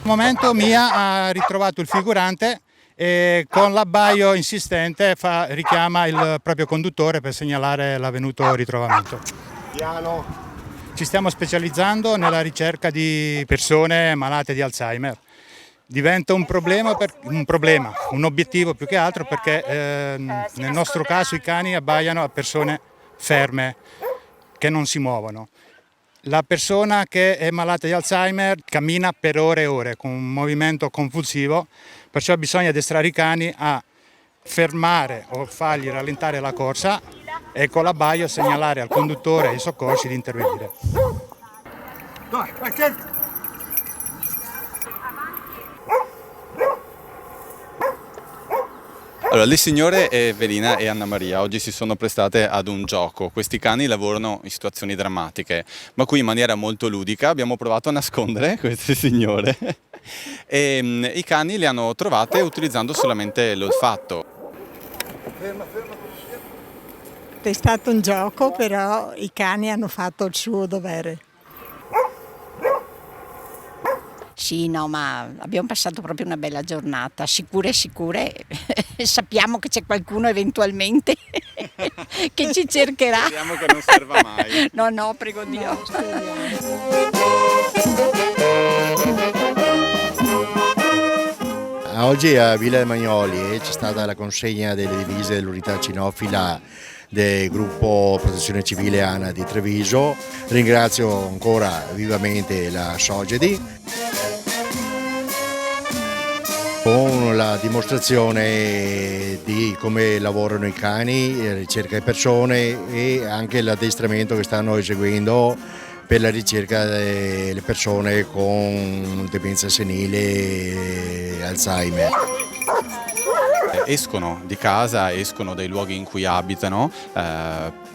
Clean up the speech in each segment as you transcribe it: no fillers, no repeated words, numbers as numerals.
momento Mia ha ritrovato il figurante e con l'abbaio insistente richiama il proprio conduttore per segnalare l'avvenuto ritrovamento. Piano. Ci stiamo specializzando nella ricerca di persone malate di Alzheimer. Diventa un obiettivo più che altro perché nel nostro caso i cani abbaiano a persone ferme che non si muovono. La persona che è malata di Alzheimer cammina per ore e ore con un movimento convulsivo, perciò bisogna addestrare i cani a fermare o fargli rallentare la corsa e con l'abbaio segnalare al conduttore e ai soccorsi di intervenire. Allora, le signore Evelina e Anna Maria oggi si sono prestate ad un gioco. Questi cani lavorano in situazioni drammatiche, ma qui in maniera molto ludica abbiamo provato a nascondere queste signore e i cani li hanno trovate utilizzando solamente l'olfatto. È stato un gioco, però i cani hanno fatto il suo dovere. Sì, no, ma abbiamo passato proprio una bella giornata, sicure, sappiamo che c'è qualcuno eventualmente che ci cercherà. Speriamo che non serva mai. No, prego Dio. Oggi a Villa dei Magnoli c'è stata la consegna delle divise dell'unità cinofila del gruppo Protezione Civile ANA di Treviso. Ringrazio ancora vivamente la Sogedi con la dimostrazione di come lavorano i cani, la ricerca di persone e anche l'addestramento che stanno eseguendo per la ricerca delle persone con demenza senile e Alzheimer. Escono di casa, escono dai luoghi in cui abitano,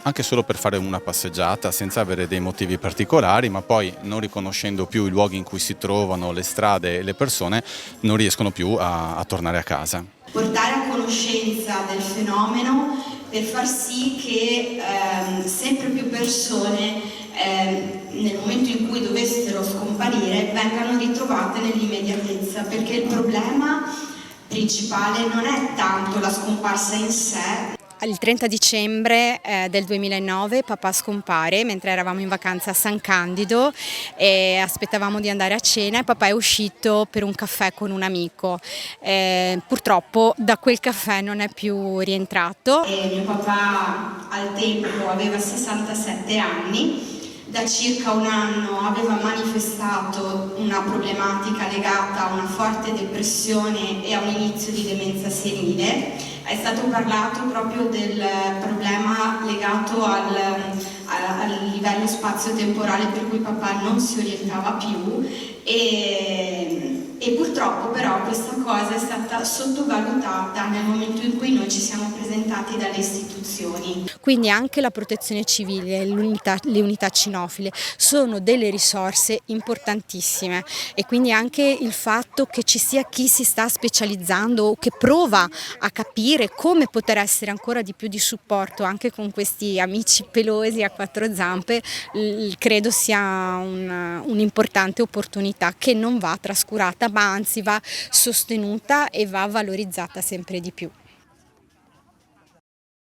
anche solo per fare una passeggiata senza avere dei motivi particolari, ma poi non riconoscendo più i luoghi in cui si trovano, le strade e le persone, non riescono più a tornare a casa. Portare a conoscenza del fenomeno per far sì che sempre più persone nel momento in cui dovessero scomparire vengano ritrovate nell'immediatezza, perché il problema principale non è tanto la scomparsa in sé. Il 30 dicembre del 2009 papà scompare mentre eravamo in vacanza a San Candido e aspettavamo di andare a cena e papà è uscito per un caffè con un amico. Purtroppo da quel caffè non è più rientrato. Mio papà al tempo aveva 67 anni. Da circa un anno aveva manifestato una problematica legata a una forte depressione e a un inizio di demenza senile. È stato parlato proprio del problema legato al livello spazio-temporale per cui papà non si orientava più e purtroppo però questa cosa è stata sottovalutata nel momento in cui noi ci siamo presentati dalle istituzioni. Quindi anche la protezione civile, le unità cinofile sono delle risorse importantissime e quindi anche il fatto che ci sia chi si sta specializzando o che prova a capire come poter essere ancora di più di supporto anche con questi amici pelosi a quattro zampe, credo sia un'importante opportunità che non va trascurata, ma anzi va sostenuta e va valorizzata sempre di più.